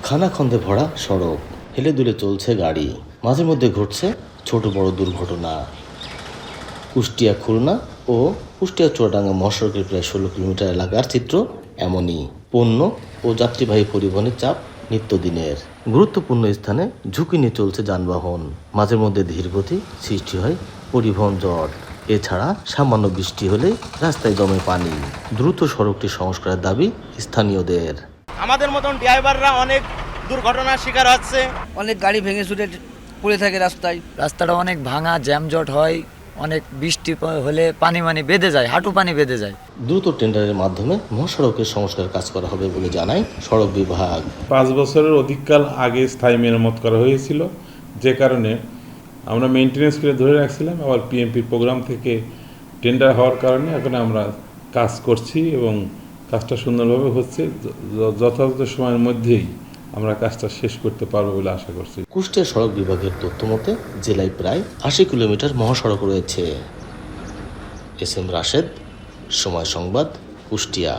খানাখন্দে ভরা সড়ক, হেলে দুলে চলছে গাড়ি, মাঝে মধ্যে ঘটছে ছোট বড় দুর্ঘটনা। কুষ্টিয়া খুলনা ও কুষ্টিয়া চুয়াডাঙ্গা মহাসড়কের প্রায় 16 কিলোমিটার এলাকার চিত্র এমনই। পণ্য ও যাত্রীবাহী পরিবহনের চাপ নিত্যদিনের। গুরুত্বপূর্ণ স্থানে ঝুঁকি নিয়ে চলছে যানবাহন, মাঝে মধ্যে ধীরগতি সৃষ্টি হয় পরিবহন জট। এছাড়া সামান্য বৃষ্টি হলে রাস্তায় জমে পানি। দ্রুত সড়কটি সংস্কারের দাবি স্থানীয়দের। আমাদের মতন ড্রাইভাররা অনেক দুর্ঘটনার শিকার হচ্ছে। অনেক গাড়ি ভেঙে চুরে পড়ে থাকে রাস্তাটা অনেক ভাঙা, জ্যামজট হয়, অনেক বৃষ্টি হলে পানি বেঁধে যায়, হাঁটু পানি বেঁধে যায়। দ্রুত টেন্ডারের মাধ্যমে মহাসড়কের সংস্কার কাজ করা হবে বলে জানায় সড়ক বিভাগ। 5 বছরের অধিককাল আগে স্থায়ী মেরামত করা হয়েছিল, যে কারণে আমরা মেনটেন্যান্স করে ধরে রাখছিলাম। আবার পিএমপির প্রোগ্রাম থেকে টেন্ডার হওয়ার কারণে এখন আমরা কাজ করছি এবং কাজটা সুন্দরভাবে হচ্ছে। যথাযথ সময়ের মধ্যেই আমরা কাজটা শেষ করতে পারবো বলে আশা করছি। কুষ্টিয়া সড়ক বিভাগের তথ্য মতে জেলায় প্রায় 80 কিলোমিটার মহাসড়ক রয়েছে। এস এম রাশেদ, সময় সংবাদ, কুষ্টিয়া।